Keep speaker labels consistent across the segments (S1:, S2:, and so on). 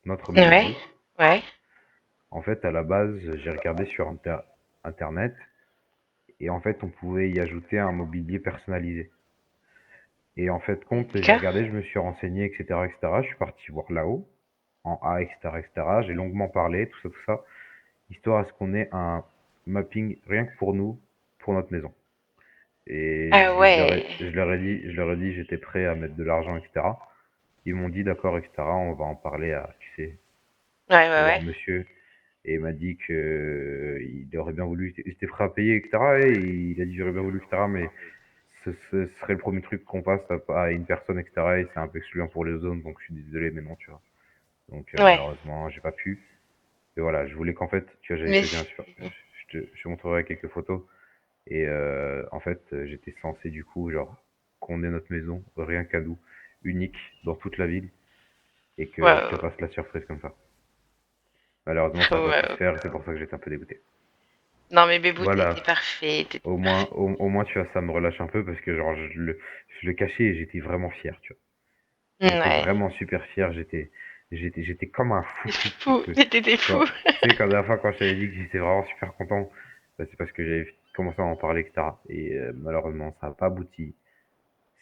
S1: notre
S2: Ouais,
S1: mobilier.
S2: ouais.
S1: En fait, à la base, j'ai regardé sur internet et en fait, on pouvait y ajouter un mobilier personnalisé. Et en fait, compte, j'ai
S2: D'accord.
S1: regardé, je me suis renseigné, etc., etc. Je suis parti voir là-haut, en A, etc., etc. J'ai longuement parlé, tout ça, histoire à ce qu'on ait un mapping rien que pour nous, pour notre maison. Et
S2: Ah ouais.
S1: je leur ai dit, j'étais prêt à mettre de l'argent, etc. Ils m'ont dit, d'accord, etc. On va en parler à, tu sais,
S2: Ouais,
S1: au
S2: ouais,
S1: voir
S2: ouais.
S1: monsieur. Et il m'a dit que il aurait bien voulu, il était prêt à payer, etc. Et il a dit, j'aurais bien voulu, etc. Mais ce serait le premier truc qu'on fasse à une personne, etc. Et c'est un peu excluant pour les zones, donc je suis désolé, mais non, tu vois. Donc
S2: Ouais.
S1: malheureusement, j'ai pas pu. Et voilà, je voulais qu'en fait, tu vois, j'avais
S2: Mais
S1: fait bien sûr. Je te montrerai quelques photos. Et en fait, j'étais censé du coup, genre, qu'on ait notre maison, rien qu'à nous, unique dans toute la ville, et que je te
S2: waouh.
S1: fasse la surprise comme ça. Malheureusement, ça n'a pas pu se
S2: Waouh.
S1: faire, c'est pour ça que j'étais un peu dégoûté.
S2: Non mais Bébou, t'étais
S1: Voilà,
S2: parfait, t'étais parfait.
S1: au moins, tu vois, ça me relâche un peu parce que genre, je le cachais et j'étais vraiment fier, tu vois. J'étais
S2: Ouais.
S1: vraiment super fier, j'étais comme un fou,
S2: T'es
S1: parce
S2: fou,
S1: que
S2: t'étais
S1: quand,
S2: fou.
S1: tu sais, quand la dernière fois, quand je t'avais dit que j'étais vraiment super content, bah, c'est parce que j'avais commencé à en parler, etc. Et malheureusement, ça n'a pas abouti.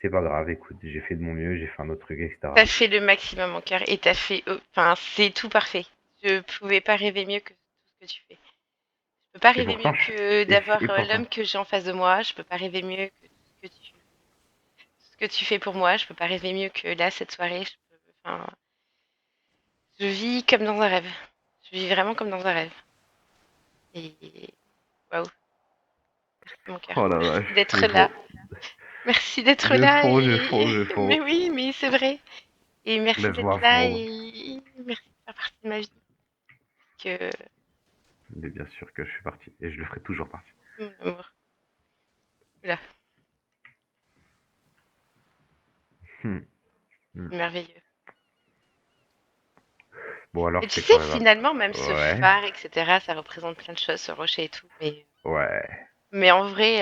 S1: C'est pas grave, écoute, j'ai fait de mon mieux, j'ai fait un autre truc,
S2: T'as
S1: etc.
S2: fait le maximum, mon cœur, et t'as fait. Enfin, c'est tout parfait. Je pouvais pas rêver mieux que tout ce que tu fais. Je peux pas
S1: Et
S2: rêver
S1: pourtant,
S2: mieux que d'avoir
S1: et pourtant.
S2: l'homme que j'ai en face de moi. Je peux pas rêver mieux que ce que tu fais pour moi. Je peux pas rêver mieux que là, cette soirée. Enfin, je vis comme dans un rêve. Je vis vraiment comme dans un rêve. Et waouh, merci mon cœur.
S1: Oh la
S2: Merci
S1: vache,
S2: d'être là. Merci d'être là.
S1: je
S2: Mais
S1: fonds.
S2: oui, mais c'est vrai. Et merci d'être
S1: Laisse-moi
S2: là
S1: fondre.
S2: et merci de faire partie de ma vie. Que
S1: Mais bien sûr que je suis parti, et je le ferai toujours partie.
S2: mon amour. Là,
S1: Hmm, hmm.
S2: merveilleux.
S1: Bon alors,
S2: Et tu
S1: c'est
S2: sais,
S1: quand même
S2: finalement, même ce
S1: Ouais,
S2: phare, etc., ça représente plein de choses, ce rocher et tout.
S1: ouais.
S2: Mais en vrai,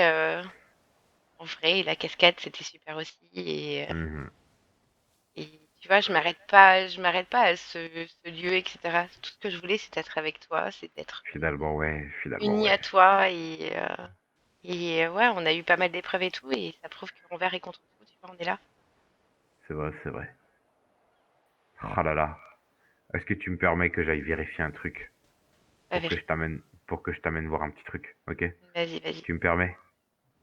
S2: la cascade, c'était super aussi.
S1: Mhm.
S2: Et tu vois, je m'arrête pas à ce lieu, etc. Tout ce que je voulais, c'est être avec toi, c'est d'être
S1: Finalement,
S2: unie
S1: ouais.
S2: à toi. Ouais, on a eu pas mal d'épreuves et tout, et ça prouve qu'envers et contre tout, tu vois, on est là.
S1: C'est vrai, c'est vrai. Oh là là. Est-ce que tu me permets que j'aille vérifier un truc
S2: Pas vérité.
S1: pour que je t'amène voir un petit truc, ok?
S2: Vas-y, vas-y,
S1: Tu me permets?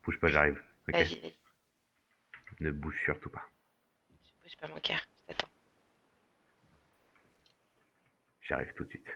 S1: Bouge pas, j'arrive, ok?
S2: vas-y, vas-y.
S1: Ne bouge surtout pas.
S2: Je bouge pas mon cœur, je t'attends.
S1: J'arrive tout de suite.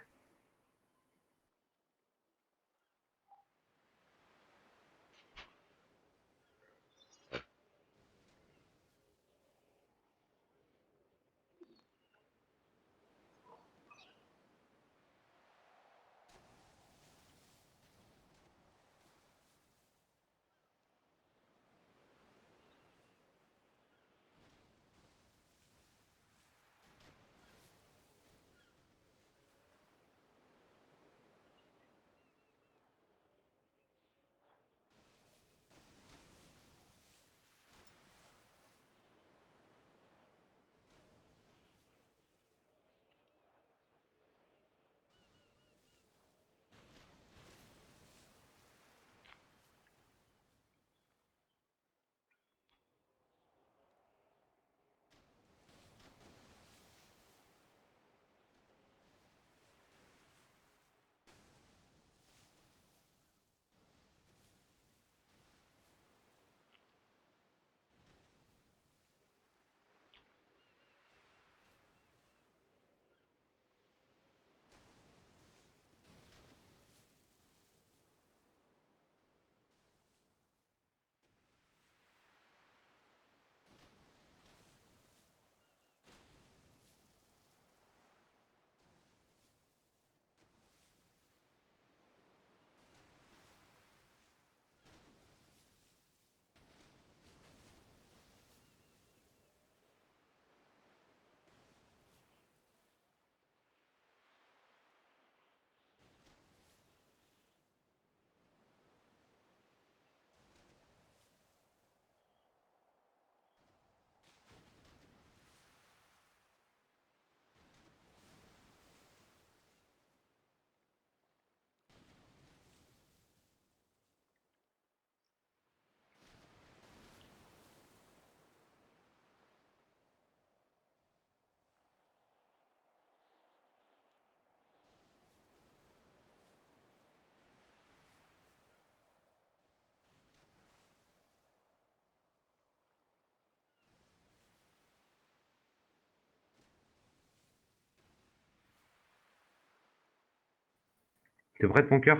S1: T'es prête, mon cœur?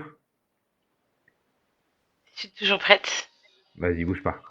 S2: Je suis toujours prête.
S1: Vas-y, bouge pas.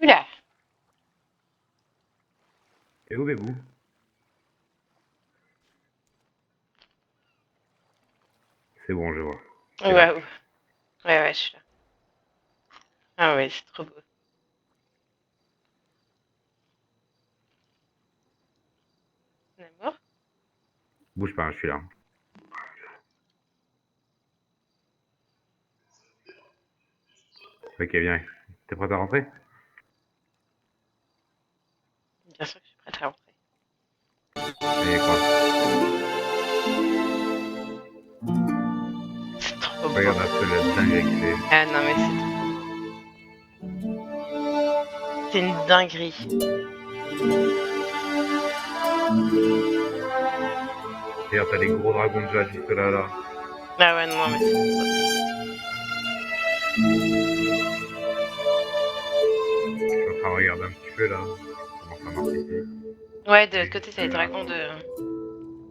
S2: Oula.
S1: Et où vous? C'est bon, je vois. T'es là.
S2: Waouh. Ouais, ouais, je suis là. Ah ouais, c'est trop beau. D'amour.
S1: Bouge pas, hein, je suis là. Ok, viens. T'es prête à rentrer?
S2: Bien sûr que je suis prête à rentrer.
S1: Et quoi?
S2: C'est trop beau.
S1: Regarde un peu la dinguerie qu'il fait.
S2: Ah non, mais c'est trop beau. C'est une dinguerie.
S1: Regarde, t'as les gros dragons de jade juste là, là.
S2: Ah ouais, non, non, mais c'est trop, trop beau.
S1: Je suis en train de regarder un petit peu là. Comment ça marche ici.
S2: Ouais, de l'autre
S1: Et
S2: côté,
S1: juste
S2: t'as les
S1: là.
S2: dragons de.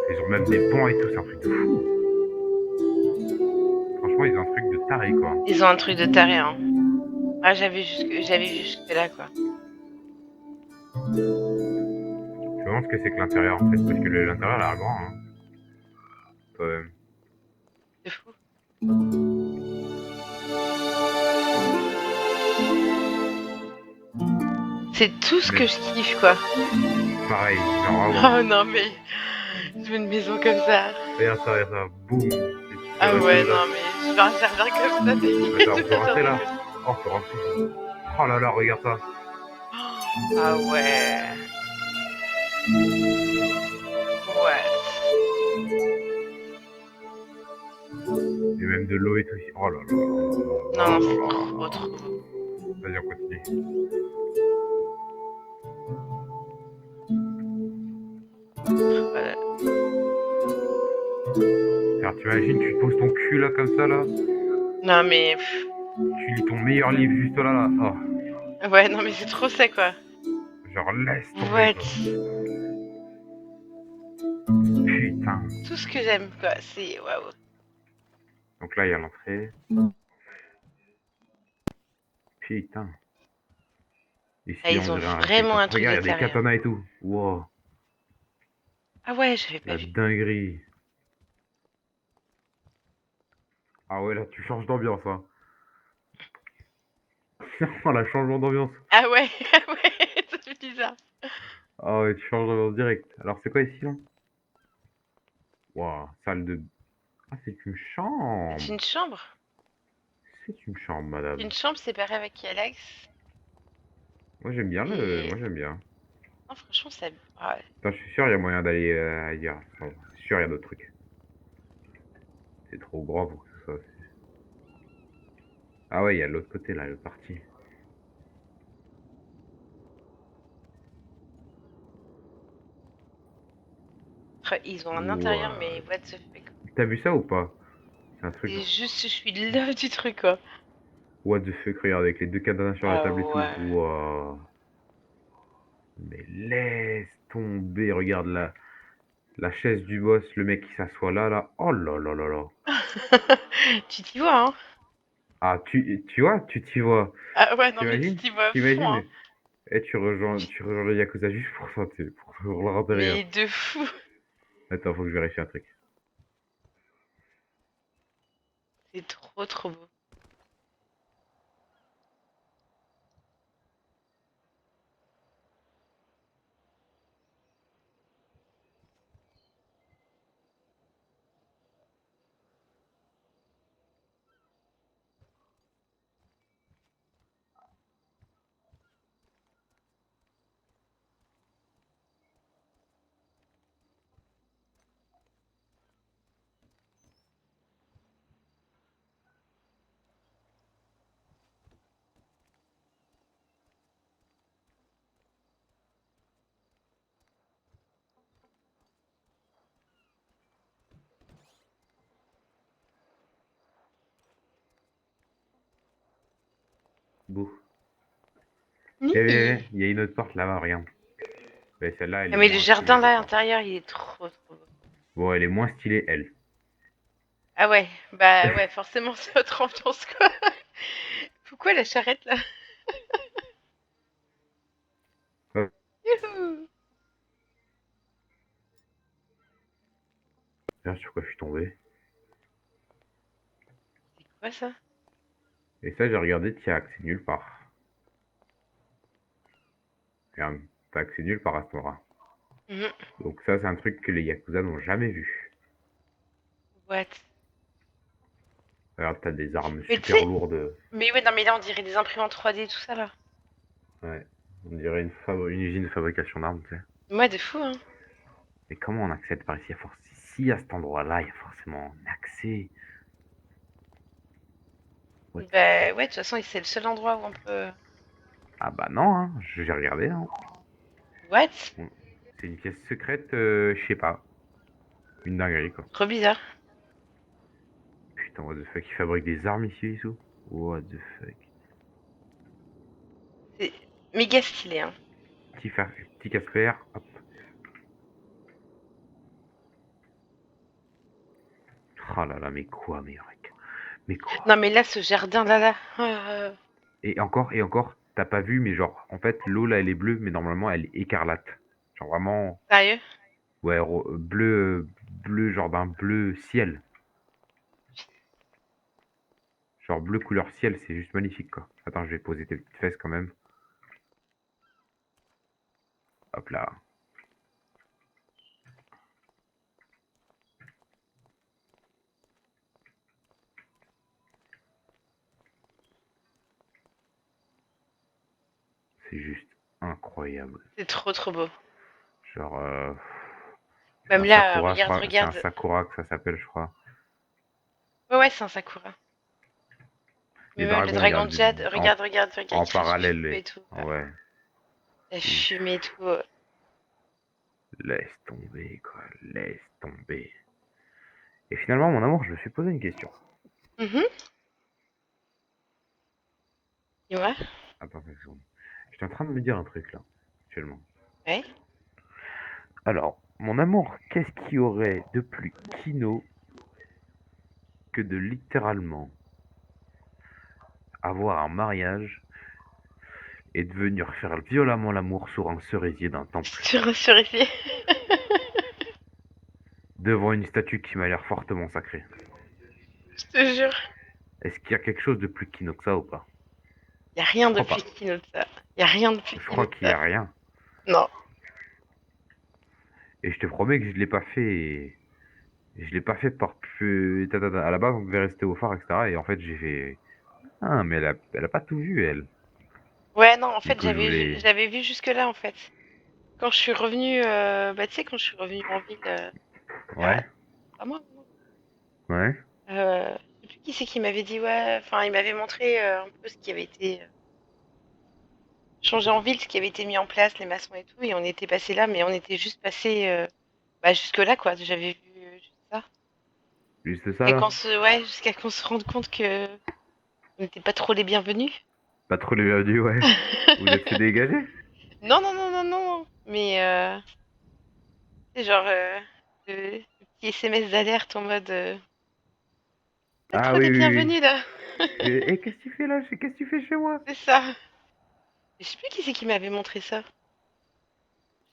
S1: Ils ont même des ponts et tout, c'est un truc de fou. Franchement, ils ont un truc de taré quoi.
S2: Ils ont un truc de taré, hein. Ah, j'avais vu jusque-là, quoi.
S1: Je me demande ce que c'est que l'intérieur en fait, parce que l'intérieur a l'air grand. Hein. Ouais.
S2: C'est fou. C'est tout ce que
S1: Mais
S2: je kiffe, quoi.
S1: pareil, genre
S2: Oh
S1: vraiment.
S2: non, mais je veux une maison comme ça.
S1: Regarde ça, boum. Et tu peux
S2: Ah
S1: rester
S2: ouais,
S1: dedans.
S2: non, mais je veux un jardin comme ça,
S1: Attends,
S2: je
S1: on
S2: veux
S1: peut
S2: pas faire
S1: rentrer
S2: de
S1: là?
S2: plus.
S1: Oh, on peut rentrer. Oh là là, regarde ça.
S2: Ah ouais. Ouais.
S1: Et même de l'eau et tout ici. Oh là là
S2: Non,
S1: là là
S2: non,
S1: là
S2: c'est
S1: là
S2: trop,
S1: là.
S2: trop beau.
S1: Vas-y, on continue.
S2: Voilà.
S1: Alors t'imagines, tu te poses ton cul là comme ça là.
S2: Non, mais
S1: Tu lis ton meilleur livre juste là là. Oh,
S2: ouais, non, mais c'est trop ça, quoi.
S1: genre laisse tomber
S2: What?
S1: quoi. Putain.
S2: Tout ce que j'aime, quoi. C'est waouh.
S1: Donc là, il y a l'entrée. Putain.
S2: Ah,
S1: Ici, on
S2: ils ont
S1: dirait un
S2: vraiment
S1: spectacle.
S2: un truc
S1: Regarde,
S2: de
S1: il y a des
S2: taré, hein.
S1: katanas et tout. Wow,
S2: Ah ouais, j'avais pas
S1: la
S2: vu.
S1: dinguerie. Ah ouais, là, tu changes d'ambiance, hein. Oh, la changement d'ambiance.
S2: Ah ouais, ah ouais, ça fait bizarre.
S1: Ah ouais, tu changes d'ambiance direct. Alors, c'est quoi ici, là? Waouh, salle de... Ah, c'est une
S2: C'est
S1: chambre.
S2: une chambre.
S1: C'est une chambre,
S2: C'est
S1: madame.
S2: une chambre séparée avec Alex.
S1: Moi j'aime bien le.
S2: Et
S1: Moi j'aime bien.
S2: non, franchement, ça. Ah,
S1: Attends, je suis sûr, il y a moyen d'aller ailleurs. Attends, c'est sûr, il y a d'autres trucs. C'est trop grand pour que ce soit. Ah ouais, il y a l'autre côté là, le parti.
S2: ils ont un intérieur,
S1: Ouah.
S2: mais what the fuck.
S1: T'as vu ça ou pas? C'est un truc
S2: C'est
S1: genre.
S2: juste, je suis love du truc, quoi.
S1: What the fuck, regarde, avec les deux cadenas sur la
S2: Ah
S1: table et tout.
S2: ouais.
S1: Ouah. Mais laisse tomber, regarde la chaise du boss, le mec qui s'assoit là, là. Oh là là là là.
S2: Tu t'y vois, hein?
S1: Ah, tu vois, tu t'y vois.
S2: Ah ouais, non, mais tu
S1: T'imagines?
S2: t'y vois à fond, hein.
S1: T'imagines? Eh, tu rejoins le Yakuza juste pour ça, pour le rentrer rien.
S2: Mais de fou.
S1: Attends, faut que je vérifie un truc.
S2: C'est trop, trop beau.
S1: Bouh. Viens, viens,
S2: Ni.
S1: viens, il y a une autre porte là-bas, regarde. Mais celle-là, elle
S2: Ah,
S1: est
S2: mais le
S1: moins
S2: jardin
S1: stylée, je
S2: là à
S1: crois.
S2: l'intérieur, il est trop, trop beau.
S1: Bon, elle est moins stylée, elle.
S2: Ah ouais, bah ouais, forcément, c'est autre ambiance, quoi. Pourquoi la charrette là?
S1: Oh,
S2: Youhou.
S1: merde, sur quoi je suis tombé.
S2: C'est quoi ça?
S1: Et ça, j'ai regardé, t'y as accès nulle part. Regarde, t'as accès nulle part à ce endroit.
S2: Mhm.
S1: Donc ça, c'est un truc que les Yakuza n'ont jamais vu.
S2: What?
S1: Regarde, t'as des armes
S2: Mais tu
S1: super
S2: sais,
S1: lourdes.
S2: mais ouais, non, mais là on dirait des imprimantes 3D, tout ça là.
S1: Ouais. On dirait une usine de fabrication d'armes, tu sais.
S2: Moi, de fou, hein.
S1: Mais comment on accède par ici? Si à cet endroit-là, il y a forcément un accès. What the
S2: Bah
S1: fuck?
S2: ouais, de toute façon, c'est le seul endroit où on peut.
S1: Ah bah non, hein. J'ai regardé, hein.
S2: What?
S1: Bon, c'est une pièce secrète, je sais pas. Une dinguerie, quoi.
S2: Trop bizarre.
S1: Putain, what the fuck, ils fabriquent des armes ici et tout? What the fuck.
S2: C'est méga stylé, hein.
S1: Petit Casper, hop. Oh là là, mais quoi, mec? Mais
S2: Non,
S1: quoi?
S2: mais là, ce jardin là.
S1: Et encore, t'as pas vu, mais genre, en fait, l'eau là, elle est bleue, mais normalement, elle est écarlate. Genre vraiment,
S2: Sérieux?
S1: ouais, bleu, bleu, genre d'un bleu ciel. Genre bleu couleur ciel, c'est juste magnifique, quoi. Attends, je vais poser tes petites fesses quand même. Hop là. C'est juste incroyable.
S2: C'est trop, trop beau.
S1: Genre, c'est
S2: Même
S1: un
S2: là,
S1: sakura, je
S2: regarde,
S1: crois. C'est un
S2: regarde.
S1: sakura que ça s'appelle, je crois.
S2: Ouais, ouais, c'est un sakura. Mais
S1: Les
S2: même le
S1: dragons,
S2: dragon de
S1: regarde,
S2: jade, regarde, regarde, regarde,
S1: en
S2: il crache du
S1: parallèle,
S2: feu et tout.
S1: ouais.
S2: La
S1: C'est-
S2: fumée et tout.
S1: Laisse tomber, quoi. Laisse tomber. Et finalement, mon amour, je me suis posé une question.
S2: Mhm. Dis-moi.
S1: Attends une seconde. J'étais en train de me dire un truc là, actuellement.
S2: Ouais.
S1: Alors, mon amour, qu'est-ce qu'il y aurait de plus kino que de littéralement avoir un mariage et de venir faire violemment l'amour sur un cerisier d'un temple,
S2: Sur ici.
S1: devant une statue qui m'a l'air fortement sacrée?
S2: Je te jure.
S1: Est-ce qu'il y a quelque chose de plus kino que ça ou pas?
S2: Y a rien
S1: Je
S2: de
S1: crois
S2: plus
S1: pas.
S2: kino que ça. Y a rien de plus
S1: Je
S2: kino
S1: crois
S2: que
S1: qu'il y
S2: ça.
S1: a rien.
S2: Non.
S1: Et je te promets que je l'ai pas fait. Je l'ai pas fait par plus. À la base, on devait rester au phare, etc. Et en fait, j'ai fait. Ah, mais elle a pas tout vu, elle.
S2: Ouais, non, en
S1: Du
S2: fait,
S1: coup, je voulais.
S2: j'avais vu jusque-là, en fait. Quand je suis revenue, bah, tu sais, quand je suis revenue en ville, il y a
S1: Ouais,
S2: 3 mois maintenant.
S1: ouais.
S2: Je sais plus qui c'est qui m'avait dit, ouais, enfin, il m'avait montré un peu ce qui avait été changé en ville, ce qui avait été mis en place, les maçons et tout, et on était passé là, mais on était juste passé bah, jusque-là, quoi. J'avais vu juste ça.
S1: Juste ça là.
S2: Ouais, jusqu'à qu'on se rende compte que on n'était pas trop les bienvenus.
S1: Pas trop les bienvenus, ouais. Vous êtes fait dégager?
S2: Non, non, non, non, non, mais c'est genre le petit SMS d'alerte en mode pas
S1: Ah
S2: trop
S1: oui,
S2: les
S1: oui, oui.
S2: bienvenus là.
S1: Et qu'est-ce que tu fais là? Qu'est-ce que tu fais chez moi?
S2: C'est ça. Je sais plus qui c'est qui m'avait montré ça.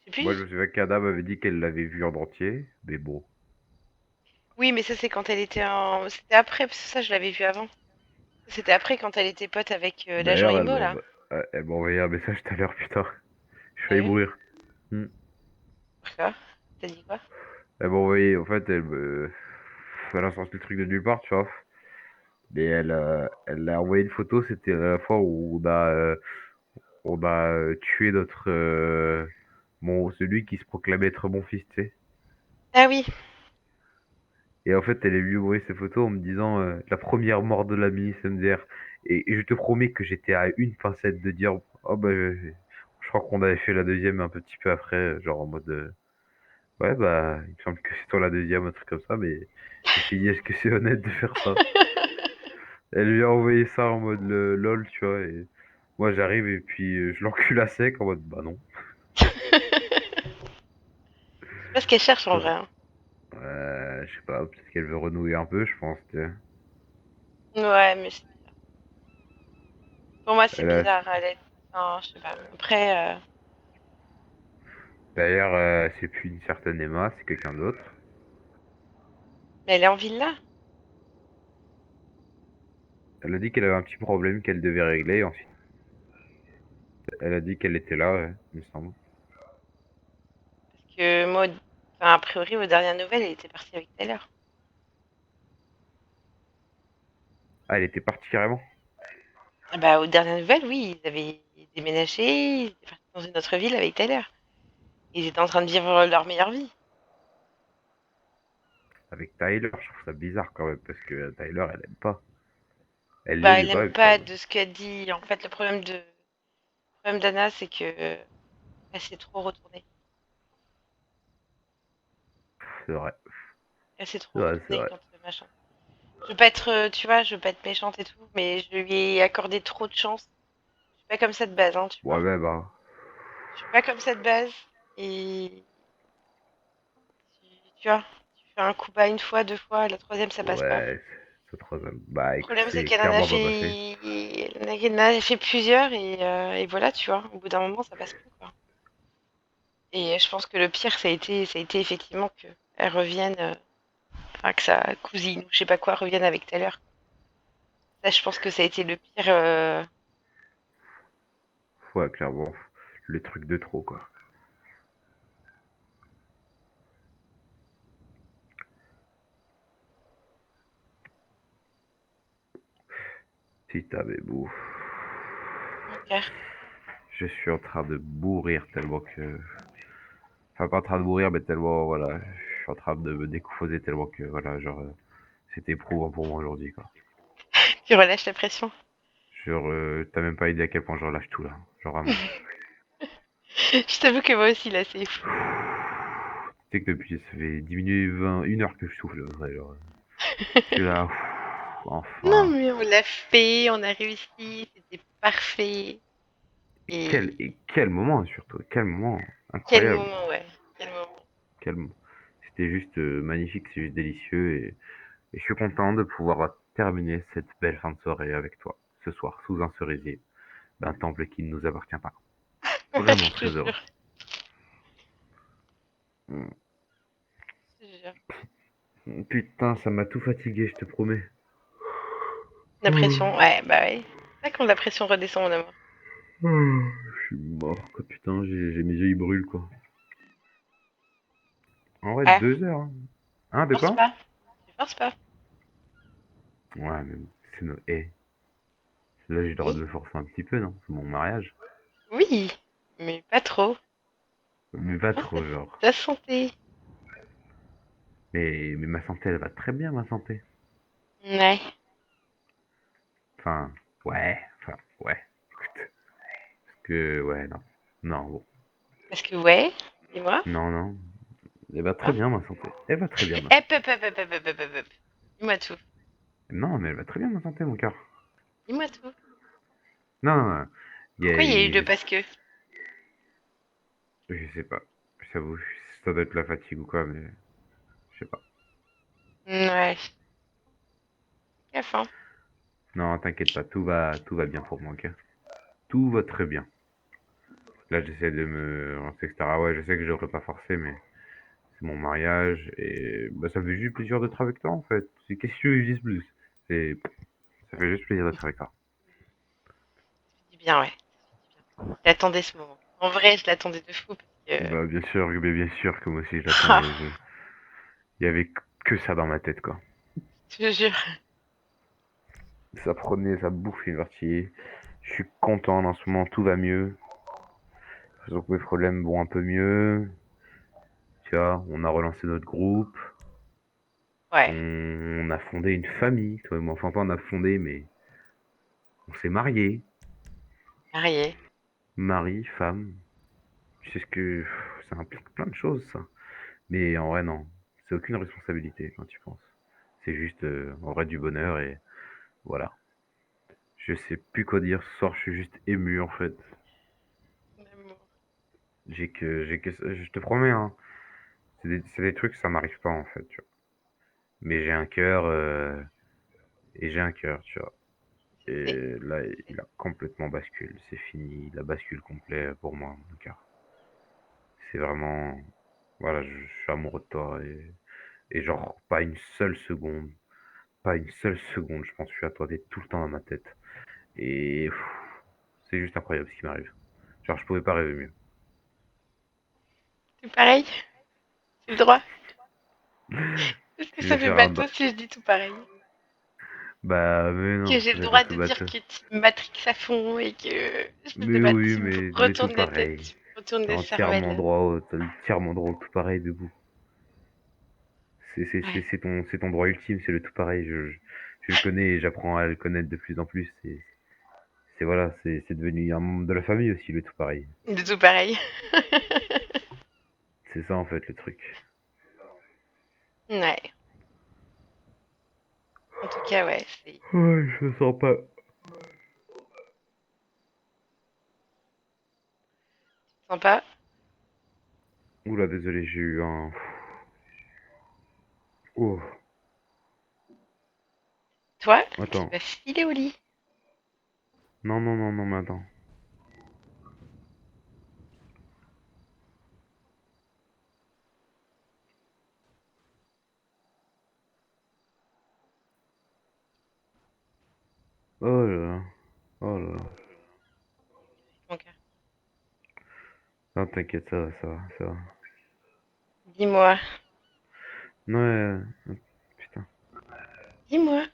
S2: Je sais
S1: Moi,
S2: plus.
S1: je me souviens qu'Ada m'avait dit qu'elle l'avait vu en entier, mais bon.
S2: Oui, mais ça c'est quand elle était en. C'était après, parce que ça je l'avais vu avant. C'était après quand elle était pote avec l'agent
S1: D'ailleurs,
S2: Imo là.
S1: elle m'a envoyé un message tout à l'heure, putain. Je
S2: Ah
S1: failli
S2: ouais?
S1: mourir. Hmm.
S2: Pourquoi? T'as dit quoi?
S1: Elle m'a envoyé, en fait, elle a sorti le truc de nulle part, tu vois. Et elle a envoyé une photo, c'était la fois où on a tué celui qui se proclamait être mon fils, tu sais.
S2: Ah oui.
S1: Et en fait, elle est venue m'envoyer ces photos en me disant la première mort de la ministre MDR. Et je te promets que j'étais à une pincette de dire oh bah je crois qu'on avait fait la deuxième un petit peu après, genre en mode ouais bah il me semble que c'est toi la deuxième, un truc comme ça, mais je me suis dit est-ce que c'est honnête de faire ça? Elle lui a envoyé ça en mode lol, tu vois, et moi j'arrive et puis je l'encule à sec en mode bah non.
S2: Je sais pas ce qu'elle cherche en
S1: Ça,
S2: vrai, hein.
S1: je sais pas, peut-être qu'elle veut renouer un peu, je pense. Tu sais.
S2: Ouais, mais pour moi c'est
S1: Elle a-
S2: bizarre. Elle est. Non, je sais pas. Après,
S1: D'ailleurs, c'est plus une certaine Emma, c'est quelqu'un d'autre.
S2: mais elle est en villa.
S1: Elle a dit qu'elle avait un petit problème qu'elle devait régler. Ensuite, elle a dit qu'elle était là, ouais, il me semble.
S2: Parce que moi, enfin, a priori, aux dernières nouvelles, elle était partie avec Taylor.
S1: Ah, elle était partie carrément.
S2: Ah bah, aux dernières nouvelles, oui, ils avaient déménagé, ils étaient partis dans une autre ville avec Tyler. Ils étaient en train de vivre leur meilleure vie.
S1: Avec Tyler, je trouve ça bizarre quand même, parce que Tyler, elle aime pas. Elle
S2: Bah,
S1: l'aimait
S2: elle
S1: pas,
S2: aime
S1: il me
S2: pas
S1: semble.
S2: de ce qu'elle dit. En fait, le problème d'Anna, c'est que elle s'est trop retournée.
S1: C'est vrai.
S2: Elle s'est trop
S1: C'est vrai, c'est
S2: retournée
S1: vrai.
S2: quand machin. Je veux pas être, tu vois, je veux pas être méchante et tout, mais je lui ai accordé trop de chance. Je suis pas comme ça de base, hein, tu vois.
S1: Ouais, bah,
S2: Je suis pas comme ça de base. Et tu vois, tu fais un coup bas une fois, deux fois, la troisième, ça passe pas.
S1: ouais, c'est troisième. Bah,
S2: Le
S1: écoute,
S2: problème, c'est
S1: c'est
S2: qu'elle en a
S1: clairement pas passé.
S2: fait, elle en a fait plusieurs et voilà, tu vois. Au bout d'un moment, ça passe plus, quoi. Et je pense que le pire, ça a été effectivement qu'elle revienne, enfin, que sa cousine ou je sais pas quoi revienne avec Taylor. Ça, je pense que ça a été le pire.
S1: Ouais, clairement. Le truc de trop, quoi. Si t'avais beau.
S2: Ok.
S1: Je suis en train de mourir tellement que. Enfin, pas en train de mourir, mais tellement, voilà. Je suis en train de me décomposer tellement que, voilà, genre, c'était éprouvant pour moi aujourd'hui, quoi.
S2: Tu relâches la pression.
S1: Genre, t'as même pas idée à quel point je relâche tout là. Genre vraiment.
S2: Je t'avoue que moi aussi, là, c'est fou.
S1: Tu sais que depuis, ça fait 10 minutes, 20, 1 heure que je souffle, vrai, genre. Je suis là,
S2: Non,
S1: enfin.
S2: mais on l'a fait, on a réussi, c'était parfait. Et
S1: Et quel moment, surtout. Quel moment.
S2: quel
S1: Incroyable.
S2: moment, ouais. Quel moment.
S1: Quel C'était juste magnifique, c'est juste délicieux. Et je suis content de pouvoir terminer cette belle fin de soirée avec toi. Ce soir, sous un cerisier. D'un temple qui ne nous appartient pas.
S2: Ouais,
S1: Vraiment
S2: je te
S1: très heureux.
S2: jure.
S1: Mm.
S2: Je te jure.
S1: Putain, ça m'a tout fatigué, je te promets.
S2: La pression, ouais, bah ouais. C'est ça quand la pression redescend, mon amour.
S1: Je suis mort, quoi. Putain, mes yeux, ils brûlent, quoi. En vrai,
S2: Ouais,
S1: 2 heures. Hein, hein de
S2: force
S1: quoi?
S2: pas. Tu forces pas.
S1: Ouais, mais c'est no... eh, Là, j'ai le droit
S2: Oui,
S1: de me forcer un petit peu, non? C'est mon mariage.
S2: oui, mais pas trop.
S1: Mais pas
S2: Pense
S1: trop, genre.
S2: ta santé.
S1: Mais ma santé, elle va très bien, ma santé.
S2: Ouais.
S1: Enfin, ouais. Écoute, parce que, ouais, non. Non, bon.
S2: Parce que ouais, dis-moi.
S1: Non, non. Elle va très
S2: Hein.
S1: bien, ma santé. Elle va très bien, ma
S2: Hop,
S1: santé.
S2: hop, hop, hop, hop, hop, hop, hop, hop. Dis-moi tout.
S1: Non, mais elle va très bien, ma santé, mon cœur.
S2: Dis-moi tout.
S1: Non, non, non.
S2: Pourquoi il y a eu le parce que?
S1: Je sais pas. J'avoue, ça doit être la fatigue ou quoi, mais je sais pas.
S2: Ouais. Gaffe, hein.
S1: Non, t'inquiète pas, tout va bien pour moi, ok? Tout va très bien. Là, j'essaie de me lancer, etc. Ouais, je sais que je devrais pas forcer, mais c'est mon mariage et bah, ça me fait juste plaisir d'être avec toi, en fait. C'est qu'est-ce que je dis plus? C'est, ça fait juste plaisir d'être avec toi.
S2: Ça fait du bien, ouais. J'attendais ce moment. En vrai, je l'attendais de fou parce que.
S1: Bah, bien sûr que moi aussi je l'attendais. Il y avait que ça dans ma tête, quoi.
S2: Je te jure.
S1: Ça prenait, ça bouffait une partie. Je suis content en ce moment, tout va mieux. Donc mes problèmes vont un peu mieux. Tu vois, on a relancé notre groupe.
S2: Ouais.
S1: On a fondé une famille. Toi et moi, enfin pas on a fondé, mais on s'est marié.
S2: Marié.
S1: Mari, femme. Tu sais ce que ça implique plein de choses, ça. Mais en vrai, non. C'est aucune responsabilité quand tu penses. C'est juste en vrai du bonheur et voilà. Je sais plus quoi dire ce soir, je suis juste ému en fait.
S2: Mon amour.
S1: Je te promets, hein. C'est des trucs, ça m'arrive pas en fait, tu vois. Mais j'ai un cœur et j'ai un cœur, tu vois.
S2: C'est
S1: Et là, il a complètement basculé. C'est fini, la bascule complet pour moi, mon cœur. C'est vraiment, voilà, je suis amoureux de toi et genre pas une seule seconde, pas une seule seconde, je pense que je suis à toi, t'es tout le temps dans ma tête. Et c'est juste incroyable ce qui m'arrive. Genre, je pouvais pas rêver mieux.
S2: tout pareil. C'est le droit. Est-ce que
S1: Je
S2: ça
S1: vais
S2: fait
S1: faire
S2: bateau si je dis tout pareil?
S1: Bah, mais
S2: Que
S1: non,
S2: j'ai le
S1: ça fait pas
S2: droit
S1: tout
S2: de dire
S1: bateau.
S2: que tu me matrixes à fond et que
S1: Mais oui,
S2: tu me
S1: mais tout
S2: retournes la tête,
S1: pareil.
S2: tu me retournes
S1: T'as
S2: les
S1: entièrement
S2: cervelles.
S1: droit t'as entièrement droit au tout pareil debout.
S2: Ouais.
S1: C'est ton droit ultime, c'est le tout pareil. Je le connais et j'apprends à le connaître de plus en plus. Voilà, c'est devenu un membre de la famille aussi, le tout pareil.
S2: De tout pareil.
S1: C'est ça en fait le truc.
S2: Ouais. En tout cas, ouais, c'est
S1: Ouais, je me sens pas.
S2: sympa.
S1: Oula, désolé, j'ai eu un. Oh,
S2: Toi, tu
S1: attends.
S2: vas filer au lit.
S1: Non, non, non, non, mais attends. Oh là là. Oh là là.
S2: Mon cœur.
S1: Non, t'inquiète, ça va.
S2: Dis-moi.
S1: Non, putain.
S2: Dis-moi.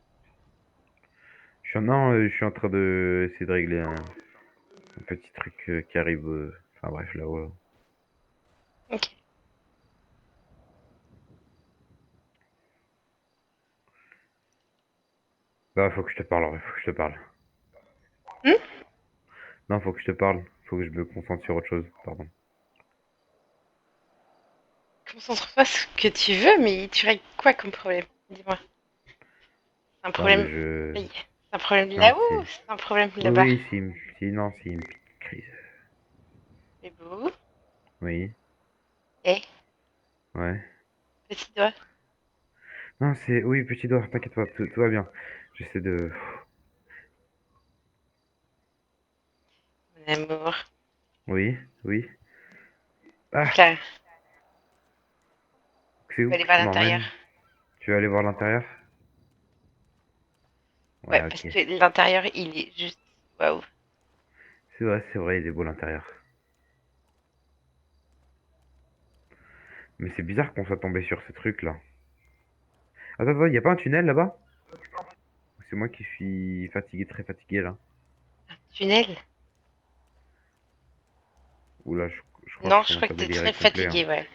S1: Non, je suis en train de essayer de régler un petit truc qui arrive. Enfin bref, là, voilà.
S2: Ok.
S1: Bah, faut que je te parle, ouais, faut que je te parle.
S2: Hmm.
S1: Non, faut que je te parle. Faut que je me concentre sur autre chose, pardon.
S2: Concentre-toi sur ce que tu veux, mais tu règles quoi comme problème? Dis-moi. C'est un
S1: Non, mais
S2: problème.
S1: je.
S2: C'est un problème
S1: Non,
S2: là-haut ou
S1: si.
S2: c'est un problème
S1: Oui,
S2: là-bas?
S1: oui, non, si, une petite crise.
S2: C'est beau.
S1: Oui,
S2: Eh,
S1: ouais.
S2: petit doigt.
S1: Non, c'est. Oui, petit doigt, t'inquiète pas, tout va bien. J'essaie de.
S2: Mon amour.
S1: Oui, oui. Ah,
S2: Donc là,
S1: c'est
S2: on va
S1: où
S2: aller
S1: que
S2: voir
S1: tu
S2: l'intérieur.
S1: m'emmènes? Tu veux aller voir l'intérieur?
S2: Ouais,
S1: Ouais,
S2: parce
S1: ok.
S2: que l'intérieur, il est juste. Waouh.
S1: C'est vrai, il est beau l'intérieur. Mais c'est bizarre qu'on soit tombé sur ce truc-là. Attends, attends, y a pas un tunnel là-bas? C'est moi qui suis fatigué, très fatigué là.
S2: Tunnel?
S1: Oula, je crois que
S2: Non,
S1: je
S2: je crois
S1: commence
S2: que
S1: à
S2: t'es
S1: délirer
S2: très
S1: complet, hein.
S2: fatigué, ouais.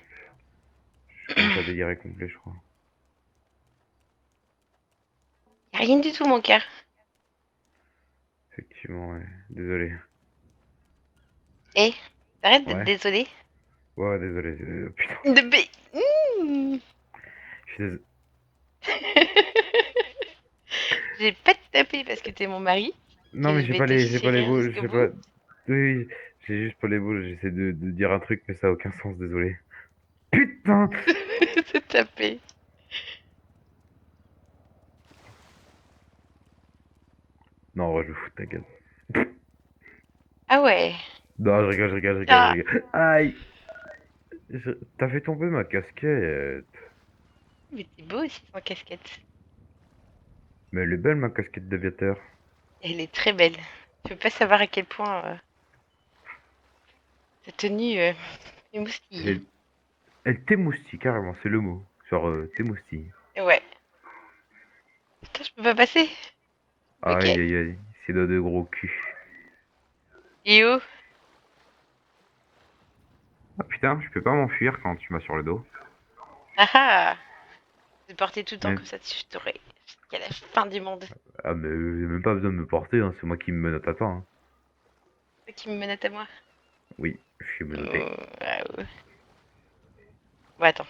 S1: Je commence à délirer complet, je crois.
S2: Y a rien du tout, mon cœur.
S1: Effectivement, ouais. Désolé.
S2: Eh, arrête d'être
S1: Ouais.
S2: désolé.
S1: Ouais, désolé. Putain.
S2: De B. Mmh.
S1: Je suis désolé.
S2: J'ai pas te taper parce que t'es mon mari,
S1: Non,
S2: que
S1: mais
S2: je vais te
S1: j'ai pas les
S2: chérir
S1: mots,
S2: jusqu'au
S1: j'ai
S2: bout.
S1: pas. Oui, j'ai juste pas les mots. J'essaie de dire un truc, mais ça a aucun sens. Désolé. Putain.
S2: Te taper.
S1: Non, en vrai, je me fous de ta gueule.
S2: Ah ouais.
S1: Non, je rigole, je rigole, je rigole, je
S2: Ah,
S1: rigole. Aïe. T'as fait tomber ma casquette.
S2: mais t'es beau aussi sans casquette.
S1: Mais elle est belle, ma casquette d'aviateur.
S2: Elle est très belle. Tu peux pas savoir à quel point ta tenue m'émoustille.
S1: Elle, elle t'émoustille, carrément, c'est le mot. Genre, t'émoustille.
S2: Ouais. Putain, je peux pas passer. Ok.
S1: Aïe, aïe, aïe. C'est de gros cul.
S2: Et oh.
S1: Ah putain, je peux pas m'enfuir quand tu m'as sur le dos.
S2: Ah ah. De porter tout le temps
S1: Mais-
S2: comme ça, tu t'aurais jusqu'à la fin du monde.
S1: Ah, mais j'ai même pas besoin de me porter, hein, c'est moi qui me menotte à toi, hein.
S2: C'est qui me menace à moi.
S1: Oui, je suis menotté.
S2: Ah, ouais. Bon, attends.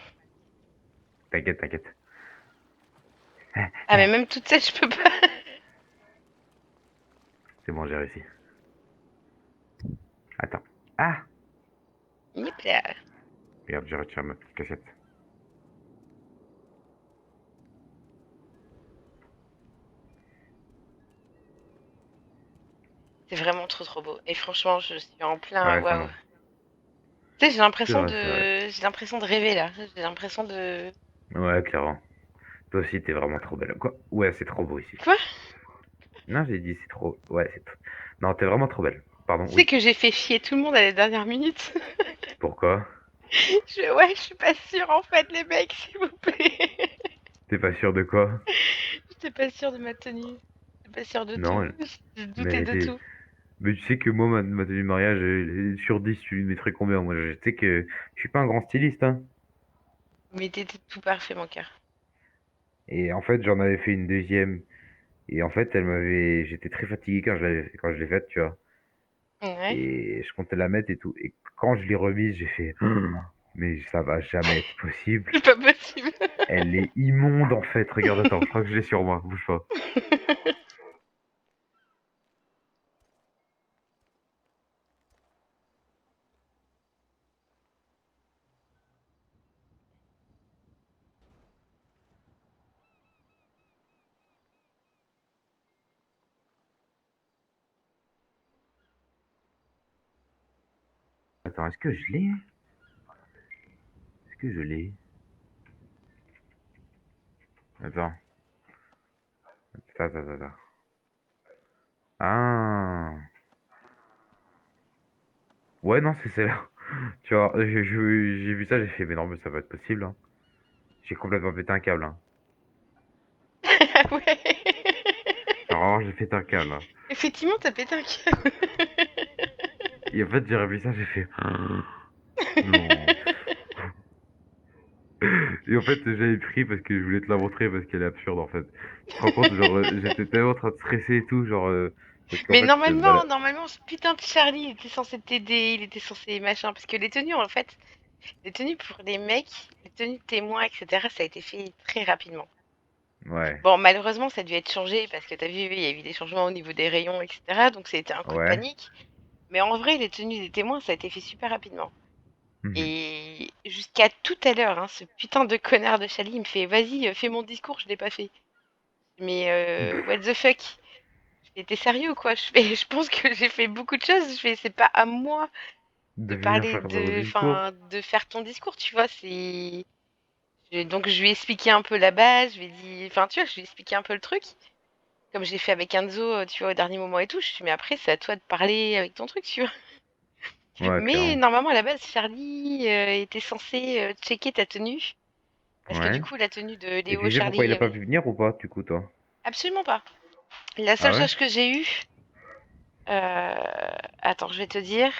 S1: T'inquiète, t'inquiète.
S2: Ah, mais même toute seule, je peux pas.
S1: C'est bon, j'ai réussi. Attends. Ah!
S2: Yep là.
S1: Regarde, je retire ma petite cassette.
S2: C'est vraiment trop trop beau. Et franchement, je suis en plein.
S1: Ouais, ça
S2: Waouh.
S1: va.
S2: Tu sais,
S1: C'est vrai, c'est vrai.
S2: j'ai l'impression de rêver là. J'ai l'impression de.
S1: Ouais, clairement. Toi aussi, t'es vraiment trop belle. Quoi? Ouais, c'est trop beau ici.
S2: Quoi?
S1: Non, j'ai dit c'est trop. Ouais, non, t'es vraiment trop belle. Pardon,
S2: Tu sais
S1: oui.
S2: que j'ai fait chier tout le monde à la dernière minute.
S1: Pourquoi?
S2: Ouais, je suis pas sûre en fait, les mecs, s'il vous plaît.
S1: T'es pas sûr de quoi?
S2: J'étais pas sûre de ma tenue. J'étais pas sûre de
S1: Non,
S2: tout. Je doutais
S1: mais
S2: de tout.
S1: mais tu sais que moi, ma tenue de mariage, sur 10, tu lui mettrais combien? Moi, je sais que je suis pas un grand styliste, hein.
S2: Mais t'étais tout parfait, mon cœur.
S1: Et en fait, j'en avais fait une deuxième. Et en fait, j'étais très fatigué quand je l'ai faite, tu vois.
S2: Ouais.
S1: Et je comptais la mettre et tout. Et quand je l'ai remise, j'ai fait, mais ça va jamais être possible.
S2: C'est pas possible.
S1: Elle est immonde, en fait. Regarde, attends, je crois que je l'ai sur moi. Bouge pas. Attends, est-ce que je l'ai? Est-ce que je l'ai? Attends. Attends. Ah. Ouais, non, c'est celle-là. Tu vois, j'ai vu ça, j'ai fait, mais non, mais ça va être possible, hein. J'ai complètement pété un câble, hein.
S2: Ah ouais.
S1: Genre, vraiment, j'ai pété un câble, hein.
S2: Effectivement, t'as pété un câble.
S1: Et en fait, j'ai revu ça, j'ai fait, non. Et en fait, j'avais pris parce que je voulais te la montrer parce qu'elle est absurde, en fait. Tu te rends compte, genre, j'étais tellement en train de stresser et tout, genre, parce qu'en
S2: Mais
S1: fait,
S2: normalement, normalement, ce putain de Charlie, il était censé t'aider, il était censé machin, parce que les tenues, en fait, les tenues pour les mecs, les tenues de témoins, etc., ça a été fait très rapidement.
S1: ouais,
S2: Bon, malheureusement, ça a dû être changé parce que t'as vu, il y a eu des changements au niveau des rayons, etc. Donc, c'était un coup de
S1: ouais,
S2: panique. Mais en vrai, les tenues des témoins, ça a été fait super rapidement.
S1: mhm.
S2: Et jusqu'à tout à l'heure, hein, ce putain de connard de Charlie, il me fait, vas-y, fais mon discours, je l'ai pas fait. Mais what the fuck? Je fais, t'es sérieux ou quoi? Je fais, je pense que j'ai fait beaucoup de choses. Je fais, c'est pas à moi
S1: De
S2: de
S1: venir
S2: parler
S1: faire dans
S2: de,
S1: discours.
S2: enfin, de faire ton discours, tu vois. Donc je lui ai expliqué un peu la base. Je lui ai dit, enfin, tu vois, je lui ai expliqué un peu le truc. Comme j'ai fait avec Enzo, tu vois, au dernier moment et tout. Je suis, mais après, c'est à toi de parler avec ton truc, tu vois.
S1: Ouais,
S2: Mais
S1: clairement.
S2: normalement, à la base, Charlie était censé checker ta tenue. Parce que du
S1: Ouais.
S2: coup, la tenue de
S1: Et
S2: Léo,
S1: tu sais pourquoi il
S2: Charlie,
S1: a pas pu venir ou pas, du coup, toi?
S2: absolument pas. La
S1: Ah
S2: seule
S1: ouais?
S2: chose que j'ai eue, Attends, je vais te dire.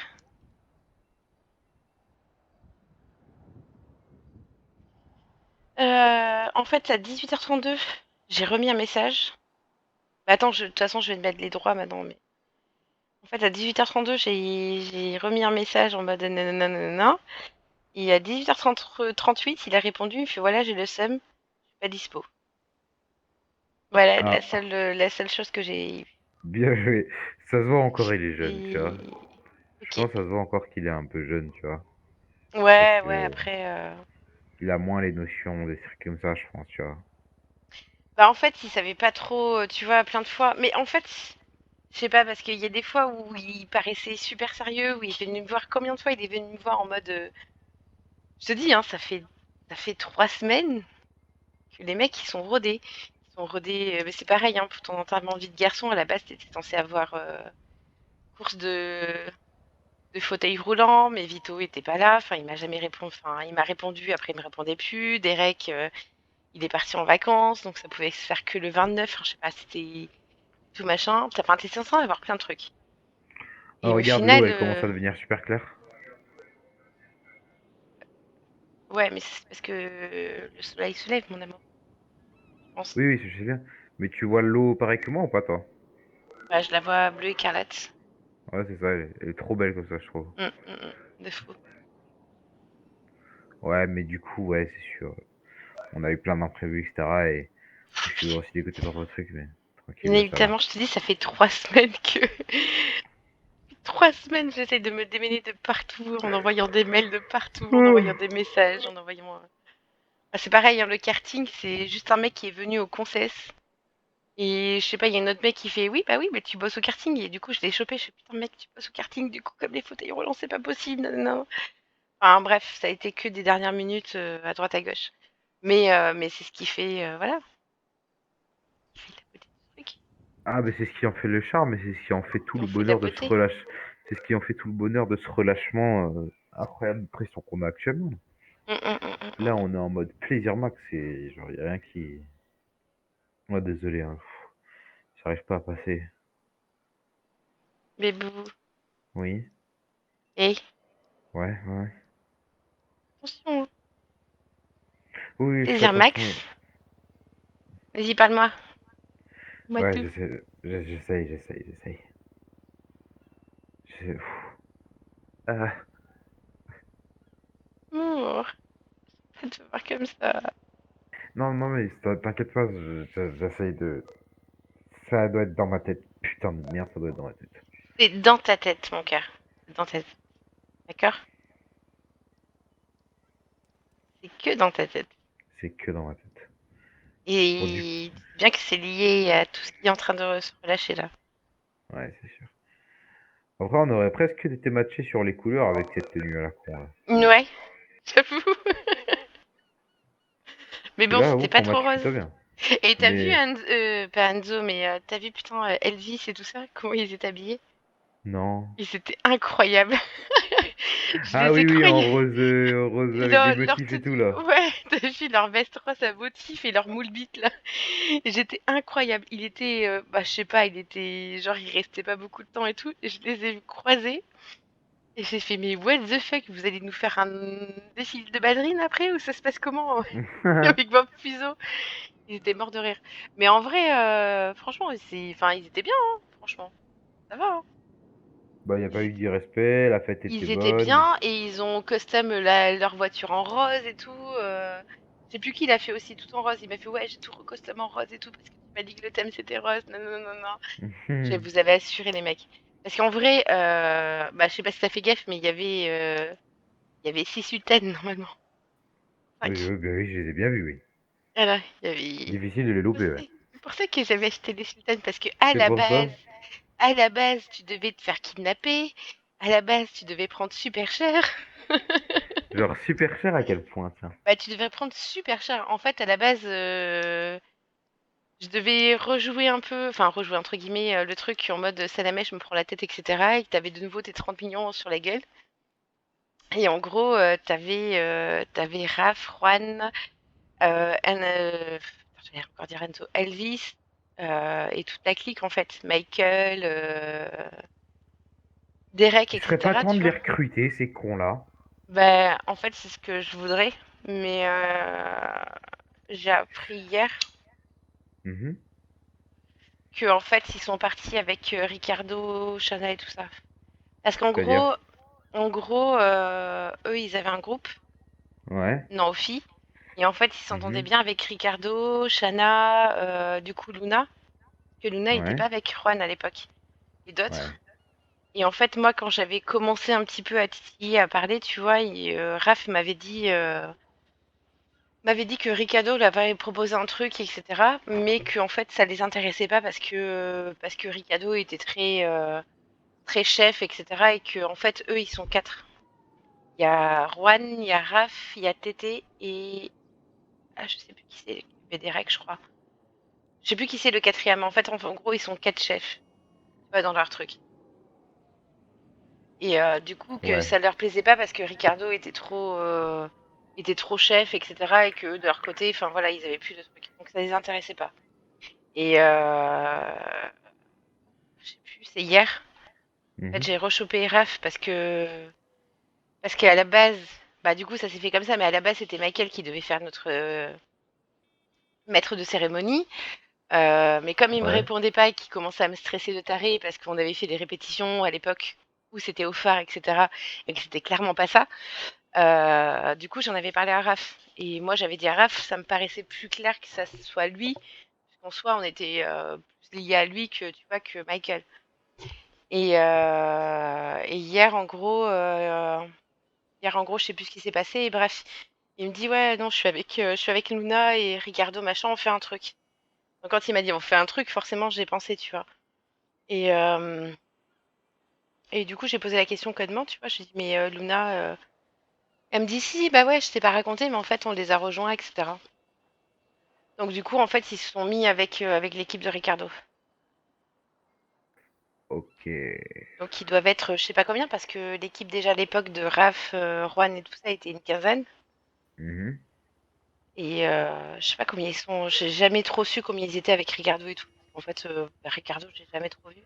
S2: En fait, à 18h32, j'ai remis un message. Bah, attends, de toute façon, je vais te mettre les droits maintenant. Mais en fait, à 18h32, j'ai remis un message en mode nanana. Et à 18h38, il a répondu. Il fait voilà, j'ai le seum, je suis pas dispo. Voilà,
S1: Ah,
S2: la seule chose que j'ai.
S1: bien joué. Ça se voit encore, il est jeune, tu vois.
S2: Et...
S1: Je
S2: Ok.
S1: pense que ça se voit encore qu'il est un peu jeune, tu vois. Parce
S2: Ouais, ouais,
S1: que
S2: après.
S1: il a moins les notions des trucs comme ça, je pense, tu vois.
S2: Bah, en fait, il savait pas trop, tu vois, plein de fois. Mais en fait, je sais pas, parce qu'il y a des fois où il paraissait super sérieux, où il est venu me voir. Combien de fois il est venu me voir en mode. Je te dis, hein, ça fait 3 semaines que les mecs, ils sont rodés. Ils sont rodés. Mais c'est pareil, hein, pour ton enterrement de vie de garçon, à la base, t'étais censé avoir course de fauteuil roulant, mais Vito était pas là. Enfin, il m'a jamais répondu. Enfin, il m'a répondu, après il me répondait plus. Derek, il est parti en vacances, donc ça pouvait se faire que le 29. Enfin, je sais pas, c'était tout machin. Enfin, t'es censé avoir plein de trucs.
S1: Oh,
S2: Et au
S1: regarde, l'eau,
S2: final,
S1: elle commence à devenir super claire.
S2: ouais, mais c'est parce que le soleil se lève, mon amour, je pense.
S1: Oui, oui, je sais bien. Mais tu vois l'eau pareil que moi ou pas, toi?
S2: Bah, je la vois bleue écarlate.
S1: Ouais, c'est ça, elle est trop belle comme ça, je trouve.
S2: De fou.
S1: Ouais, mais du coup, ouais, c'est sûr. On a eu plein d'imprévus, etc. Et je suis aussi dégoûté par votre truc, mais tranquille, ça va.
S2: Inévitablement, je te dis, ça fait 3 semaines que. 3 semaines, j'essaie de me démêler de partout, en envoyant des mails de partout, en envoyant des messages, en envoyant. Ah, c'est pareil, hein, le karting, c'est juste un mec qui est venu au Concess. Et je sais pas, il y a un autre mec qui fait oui, bah oui, mais tu bosses au karting. Et du coup, je l'ai chopé, je fais putain, mec, tu bosses au karting, du coup, comme les fauteuils roulants, c'est pas possible. Non. Enfin, bref, ça a été que des dernières minutes à droite à gauche. Mais c'est ce qui fait, voilà, qui fait la beauté du truc.
S1: Ah, mais c'est ce qui en fait le charme, et c'est ce qui en fait tout
S2: Et
S1: le
S2: on fait la
S1: bonheur de ce
S2: beauté.
S1: relâche. C'est ce qui en fait tout le bonheur de ce relâchement incroyable de pression qu'on a actuellement. Là,
S2: Hum.
S1: on est en mode plaisir max, et genre, y a rien qui. Ouais, désolé, hein. J'arrive pas à passer.
S2: Bébou.
S1: Oui,
S2: Hey,
S1: ouais, ouais.
S2: attention.
S1: Oui, oui, je fais
S2: Plaisir Max.
S1: attention.
S2: Vas-y, parle-moi. Moi
S1: Ouais,
S2: tout.
S1: j'essaye. Pff. Ah,
S2: Amour, pas te voir comme ça.
S1: non, non, mais t'inquiète pas, j'essaye de. Ça doit être dans ma tête. Putain de merde, ça doit être dans ma tête.
S2: C'est dans ta tête, mon cœur. C'est dans ta tête. D'accord? C'est que dans ta tête.
S1: C'est que dans ma tête. Bon, du coup,
S2: Et bien que c'est lié à tout ce qui est en train de se relâcher là.
S1: ouais, c'est sûr. Après, on aurait presque été matché sur les couleurs avec cette tenue à la con, là.
S2: Ouais, j'avoue. Mais
S1: Parce que
S2: bon,
S1: là,
S2: c'était
S1: ouf,
S2: pas
S1: on
S2: trop
S1: match
S2: rose.
S1: plutôt bien.
S2: Et t'as vu,
S1: Mais
S2: pas Enzo, mais t'as vu putain Elvis et tout ça, comment ils étaient habillés?
S1: non.
S2: Ils étaient incroyables. Je
S1: Ah
S2: les ai
S1: oui, oui,
S2: croyés.
S1: en rose avec des
S2: Leur
S1: motifs et tout,
S2: tenue,
S1: là.
S2: ouais, t'as vu leur veste rose à motifs et leur moule bite là. Et j'étais incroyable. Il était, bah je sais pas, il était genre il restait pas beaucoup de temps et tout. Et je les ai croisés et j'ai fait mais what the fuck, vous allez nous faire un défilé de ballerines après ou ça se passe comment avec Bob Fuseau? Ils étaient morts de rire. Mais en vrai, franchement, enfin, ils étaient bien, hein, franchement. Ça va, hein.
S1: Bah, y a
S2: Ils
S1: pas eu
S2: étaient,
S1: d'irrespect, la fête était
S2: ils étaient
S1: bonne.
S2: bien et ils ont custom leur voiture en rose et tout. Je sais plus qui l'a fait aussi tout en rose. Il m'a fait ouais, j'ai tout recustom en rose et tout parce que tu m'as dit que le thème c'était rose. Non, non, non, non. Vous avez assuré les mecs. Parce qu'en vrai, bah, je sais pas si t'as fait gaffe, mais il y avait 6 sultanes normalement.
S1: Oui,
S2: 5.
S1: oui, bah oui, je les ai bien vus, oui.
S2: Voilà, il y avait.
S1: Difficile de les louper, ouais.
S2: C'est pour ça que j'avais acheté des sultanes parce que
S1: C'est pour ça.
S2: à la base, tu devais te faire kidnapper. À la base, tu devais prendre super cher.
S1: Genre super cher à quel point, tiens.
S2: Bah, tu devais prendre super cher. En fait, à la base, je devais rejouer un peu, enfin rejouer entre guillemets le truc en mode Salamé, je me prends la tête, etc. Et que t'avais de nouveau tes 30 millions sur la gueule. Et en gros, t'avais Raph, Juan, j'allais encore dire Enzo, Elvis et toute la clique en fait. Michael. Derek,
S1: Il serait pas
S2: etc.,
S1: temps
S2: tu
S1: de les
S2: vois.
S1: recruter, ces cons-là?
S2: Ben, en fait, c'est ce que je voudrais, mais j'ai appris hier
S1: Mhm.
S2: que en fait, ils sont partis avec Ricardo, Shana et tout ça. Parce qu'en
S1: C'est-à-dire?
S2: gros, eux, ils avaient un groupe,
S1: Ouais,
S2: Naofi, et en fait, ils s'entendaient
S1: mhm,
S2: bien avec Ricardo, Shana, du coup Luna, que Luna n'était
S1: ouais,
S2: pas avec Juan à l'époque, et d'autres.
S1: ouais,
S2: Et en fait, moi, quand j'avais commencé un petit peu à titiller, à parler, tu vois, Raph m'avait dit que Ricardo lui avait proposé un truc, etc., mais que en fait, ça les intéressait pas parce que Ricardo était très chef, etc., et que en fait, eux, ils sont quatre. Il y a Juan, il y a Raph, il y a Tété et je sais plus qui c'est, Bédérec, je crois. Je sais plus qui c'est le quatrième. Mais en fait, en gros, ils sont quatre chefs, tu vois, dans leur truc. Et du coup, que
S1: ouais.
S2: ça leur plaisait pas parce que Ricardo était trop chef, etc. Et que eux, de leur côté, enfin voilà, ils avaient plus de trucs. Donc ça les intéressait pas. Et je sais plus, c'est hier. En fait,
S1: Mhm.
S2: j'ai rechopé Raph parce qu'à la base, bah du coup, ça s'est fait comme ça. Mais à la base, c'était Michael qui devait faire notre maître de cérémonie. Mais comme il me
S1: Ouais,
S2: répondait pas et qu'il commençait à me stresser de taré parce qu'on avait fait des répétitions à l'époque où c'était au phare, etc. et que c'était clairement pas ça. Du coup, j'en avais parlé à Raph. Et moi, j'avais dit à Raph, ça me paraissait plus clair que ça soit lui, parce qu'en soi, on était plus liés à lui que, tu vois, que Michael. Et hier, en gros, je sais plus ce qui s'est passé. Et bref, il me dit, ouais, non, je suis avec Luna et Ricardo, machin, on fait un truc. Donc, quand il m'a dit, on fait un truc, forcément, j'ai pensé, tu vois. Et, euh, et du coup, j'ai posé la question codement, tu vois. J'ai dit, mais Luna, elle me dit, si, bah ouais, je t'ai pas raconté, mais en fait, on les a rejoints, etc. Donc du coup, en fait, ils se sont mis avec l'équipe de Ricardo.
S1: ok.
S2: Donc ils doivent être, je sais pas combien, parce que l'équipe déjà à l'époque de Raph, Juan et tout ça était une quinzaine.
S1: Mhm.
S2: Et je sais pas combien ils sont. J'ai jamais trop su combien ils étaient avec Ricardo et tout. En fait, Ricardo, j'ai jamais trop vu.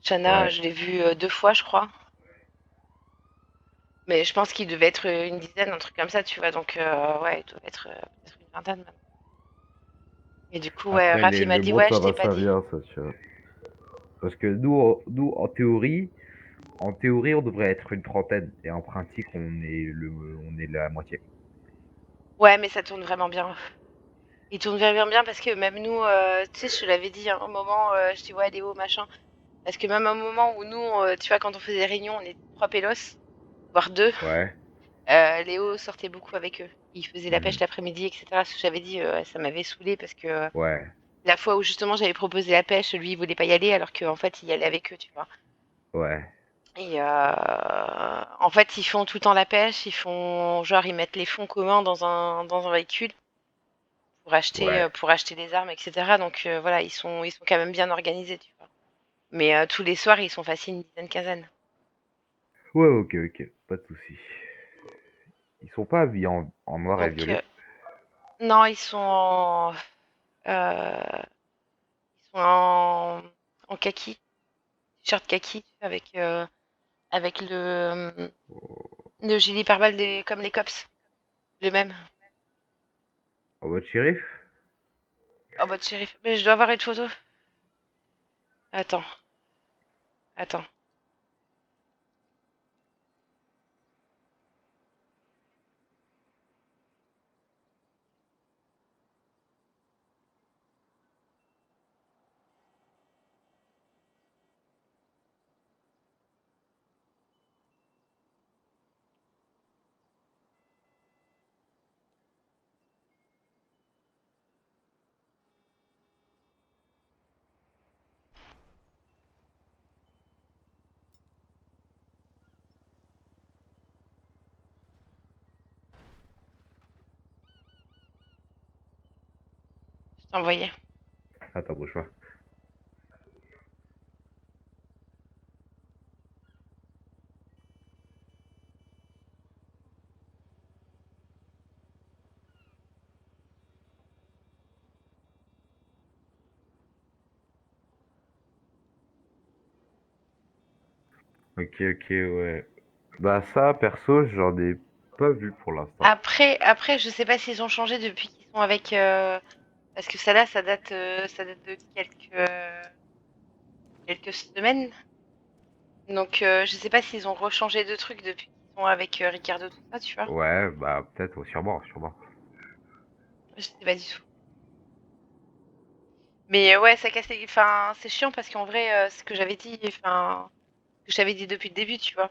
S2: Chana,
S1: Ouais,
S2: je l'ai vu 2 fois, je crois. Mais je pense qu'il devait être une dizaine, un truc comme ça, tu vois. Donc ouais, il doit être peut-être une vingtaine maintenant. Et du coup, ouais,
S1: après,
S2: Raph, il m'a
S1: le
S2: dit,
S1: monde,
S2: ouais,
S1: ça
S2: je t'ai
S1: va,
S2: pas
S1: ça
S2: dit.
S1: vient, ça, tu vois. Parce que nous, en théorie, on devrait être une trentaine. Et en pratique, on est la moitié.
S2: Ouais, mais ça tourne vraiment bien. Il tourne vraiment bien parce que même nous, tu sais, je te l'avais dit, hein, un moment, je dis ouais, Léo, machin. Parce que même un moment où nous, tu vois, quand on faisait des réunions, on était trois pélos, voire deux.
S1: Ouais.
S2: Léo sortait beaucoup avec eux. Il faisait la pêche
S1: Mhm.
S2: l'après-midi, etc. Ce que j'avais dit, ça m'avait saoulé parce que
S1: Ouais.
S2: la fois où justement j'avais proposé la pêche, lui, il voulait pas y aller alors qu'en fait, il y allait avec eux, tu vois.
S1: Ouais.
S2: Et en fait, ils font tout le temps la pêche, genre, ils mettent les fonds communs dans un véhicule
S1: Ouais.
S2: pour acheter des armes, etc. Donc voilà, ils sont quand même bien organisés, tu vois. Mais tous les soirs, ils sont faciles une dizaine, quinzaine.
S1: Ouais, ok, ok. Pas de soucis. Ils sont pas habillés en noir et
S2: Donc
S1: violet.
S2: non, euh, ils sont en kaki, t-shirt kaki, avec le gilet pare-balles comme les cops, le même.
S1: En mode shérif?
S2: Oh bah shérif, mais je dois avoir une photo. Attends, attends. Je t'ai envoyé.
S1: Attends, bouge pas. Ok, ok, ouais. Bah ça, perso, j'en ai pas vu pour l'instant.
S2: Après, je sais pas s'ils ont changé depuis qu'ils sont avec. Parce que ça là, ça date de quelques semaines. Donc, je sais pas s'ils ont rechangé de trucs depuis qu'ils sont avec Ricardo, tout ça, tu vois.
S1: Ouais, bah peut-être, ouais, sûrement, sûrement.
S2: Je sais pas du tout. Mais ouais, ça casse les... Enfin, c'est chiant parce qu'en vrai, ce que j'avais dit, enfin, ce que je t'avais dit depuis le début, tu vois.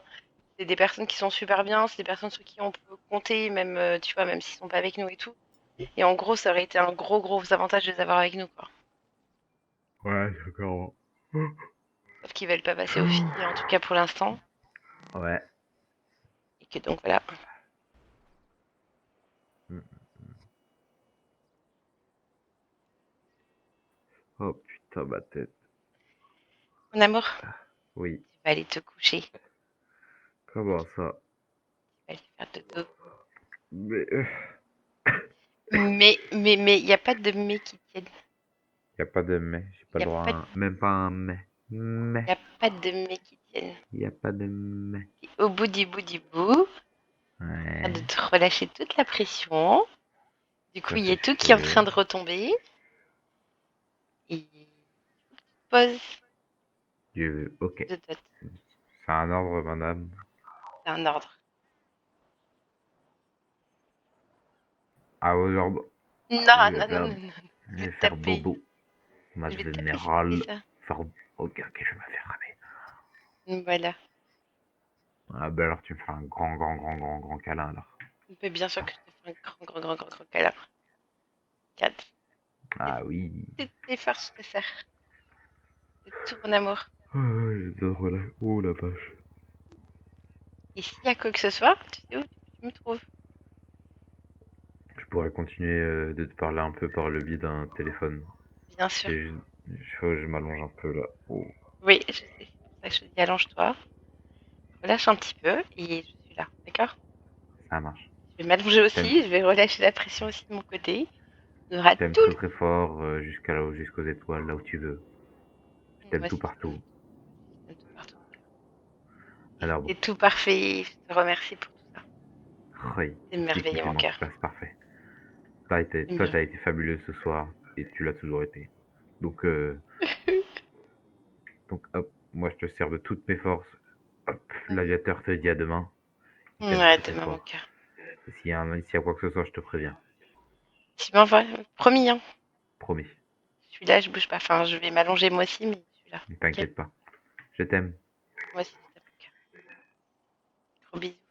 S2: C'est des personnes qui sont super bien, c'est des personnes sur qui on peut compter, même, tu vois, même s'ils sont pas avec nous et tout. Et en gros, ça aurait été un gros avantage de les avoir avec nous, quoi.
S1: Ouais, d'accord.
S2: Sauf qu'ils veulent pas passer aux filles, en tout cas pour l'instant.
S1: Ouais.
S2: Et que donc voilà.
S1: Mm. Oh putain, ma tête.
S2: Mon amour,
S1: Oui.
S2: tu vas aller te coucher.
S1: Comment ça?
S2: Tu vas aller faire dodo.
S1: Mais
S2: Mais, il n'y a pas de mais qui tienne.
S1: y a pas de mais, j'ai pas
S2: Il
S1: le
S2: n'y a
S1: droit
S2: pas de,
S1: à même pas un mais. Mais,
S2: y a pas de mais qui tienne.
S1: y a pas de mais.
S2: Et au bout du bout, en train de
S1: Ouais,
S2: te relâcher toute la pression. Du coup,
S1: ça
S2: il y
S1: c'est
S2: a tout qui est en train
S1: fait.
S2: de retomber. Et pause
S1: Ok.
S2: de dot.
S1: C'est un ordre, madame.
S2: C'est un ordre.
S1: À vos ordres.
S2: Non,
S1: Je vais
S2: non, non,
S1: faire,
S2: non, non.
S1: je
S2: Je vais
S1: vais
S2: te
S1: faire
S2: taper.
S1: bobo. Ma
S2: Je vais te taper si tu
S1: générale.
S2: fais ça.
S1: Faire... Ok, ok, je vais me faire ramer.
S2: Voilà.
S1: Ah ben alors tu me fais un grand câlin alors.
S2: Mais bien sûr que je te fais un grand câlin. Regarde. Et
S1: Ah oui.
S2: toutes les forces, je te sers. C'est tout mon amour.
S1: Ah, j'adore là. Oh la vache.
S2: Et s'il y a quoi que ce soit, tu sais où tu me trouves.
S1: Je pourrais continuer de te parler un peu par le biais d'un téléphone.
S2: Bien sûr.
S1: C'est juste... je m'allonge un peu là. Oh,
S2: Oui, je sais. C'est pour ça que je te dis allonge-toi. Relâche un petit peu et je suis là. D'accord?
S1: ça marche.
S2: Je vais m'allonger
S1: Je t'aime.
S2: aussi. Je vais relâcher la pression aussi de mon côté. On aura
S1: Je t'aime
S2: tout
S1: très
S2: le...
S1: très fort jusqu'à là, jusqu'aux étoiles, là où tu veux. Je t'aime
S2: Moi
S1: tout
S2: aussi,
S1: partout.
S2: je t'aime tout partout. Et
S1: Alors bon.
S2: c'était tout parfait. Je te remercie pour tout ça.
S1: Oui,
S2: C'est merveilleux, mon
S1: définitivement,
S2: cœur.
S1: c'est parfait.
S2: C'est
S1: Toi,
S2: merveilleux.
S1: t'as été fabuleux ce soir et tu l'as toujours été. Donc, hop, moi je te sers de toutes mes forces. Hop, l'aviateur te dit à demain. Il t'aime
S2: Ouais,
S1: très très
S2: demain, mon
S1: fort.
S2: cœur.
S1: Et s'il y a quoi que ce soit, je te préviens.
S2: Tu m'envoies... Promis, hein.
S1: Promis.
S2: Je suis là, je bouge pas. Enfin, je vais m'allonger moi aussi, mais je suis là.
S1: Ne
S2: Ok?
S1: t'inquiète pas. Je t'aime.
S2: Moi aussi, je t'aime, mon cœur. Gros bisous.